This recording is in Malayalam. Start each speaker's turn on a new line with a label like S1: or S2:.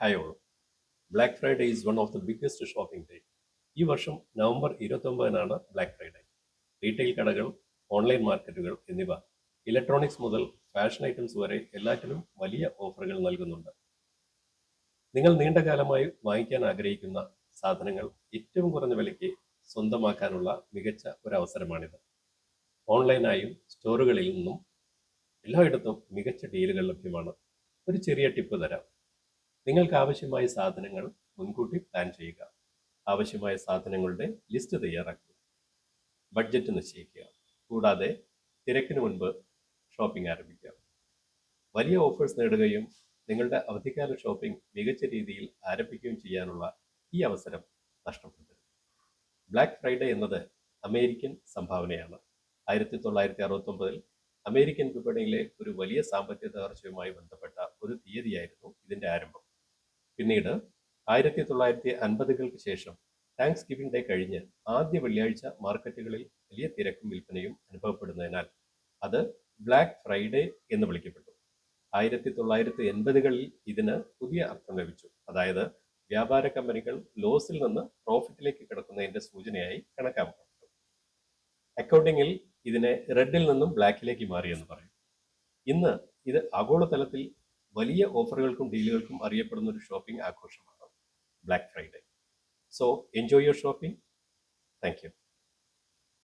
S1: Hi all. Black Friday is one of the biggest shopping day. ഈ വർഷം നവംബർ 29-നാണ് ബ്ലാക്ക് ഫ്രൈഡേ. റീറ്റെയിൽ കടകൾ, ഓൺലൈൻ മാർക്കറ്റുകൾ എന്നിവ ഇലക്ട്രോണിക്സ് മുതൽ ഫാഷൻ ഐറ്റംസ് വരെ എല്ലാറ്റിലും വലിയ ഓഫറുകൾ നൽകുന്നുണ്ട്. നിങ്ങൾ നീണ്ടകാലമായി വാങ്ങിക്കാൻ ആഗ്രഹിക്കുന്ന സാധനങ്ങൾ ഏറ്റവും കുറഞ്ഞ വിലയ്ക്ക് സ്വന്തമാക്കാനുള്ള മികച്ച ഒരു അവസരമാണിത്. ഓൺലൈനായും സ്റ്റോറുകളിൽ നിന്നും എല്ലായിടത്തും മികച്ച ഡീലുകൾ ലഭ്യമാണ്. ഒരു ചെറിയ ടിപ്പ് തരാം. നിങ്ങൾക്ക് ആവശ്യമായ സാധനങ്ങൾ മുൻകൂട്ടി പ്ലാൻ ചെയ്യുക. ആവശ്യമായ സാധനങ്ങളുടെ ലിസ്റ്റ് തയ്യാറാക്കുക. ബഡ്ജറ്റ് നിശ്ചയിക്കുക. കൂടാതെ തിരക്കിന് മുൻപ് ഷോപ്പിംഗ് ആരംഭിക്കുക. വലിയ ഓഫേഴ്സ് നേടുകയും നിങ്ങളുടെ അവധിക്കാല ഷോപ്പിംഗ് മികച്ച രീതിയിൽ ആരംഭിക്കുകയും ചെയ്യാനുള്ള ഈ അവസരം നഷ്ടപ്പെടുത്തരുത്. ബ്ലാക്ക് ഫ്രൈഡേ എന്നത് അമേരിക്കൻ സംഭാവനയാണ്. 1969-ൽ അമേരിക്കൻ വിപണിയിലെ ഒരു വലിയ സാമ്പത്തിക തകർച്ചയുമായി ബന്ധപ്പെട്ട ഒരു തീയതിയായിരുന്നു ഇതിന്റെ ആരംഭം. പിന്നീട് 1950-കൾക്ക് ശേഷം താങ്ക്സ് ഗിവിംഗ് ഡേ കഴിഞ്ഞ് ആദ്യ വെള്ളിയാഴ്ച മാർക്കറ്റുകളിൽ വലിയ തിരക്കും വിൽപ്പനയും അനുഭവപ്പെടുന്നതിനാൽ അത് ബ്ലാക്ക് ഫ്രൈഡേ എന്ന് വിളിക്കപ്പെട്ടു. 1980-കളിൽ ഇതിന് പുതിയ അർത്ഥം ലഭിച്ചു. അതായത് വ്യാപാര കമ്പനികൾ ലോസിൽ നിന്ന് പ്രോഫിറ്റിലേക്ക് കിടക്കുന്നതിന്റെ സൂചനയായി കണക്കാക്കപ്പെട്ടു. അക്കൗണ്ടിങ്ങിൽ ഇതിനെ റെഡിൽ നിന്നും ബ്ലാക്കിലേക്ക് മാറി എന്ന് പറയും. ഇന്ന് ഇത് ആഗോളതലത്തിൽ വലിയ ഓഫറുകൾക്കും ഡീലുകൾക്കും അറിയപ്പെടുന്ന ഒരു ഷോപ്പിംഗ് ആഘോഷമാണ് black Friday. So enjoy your shopping. Thank you.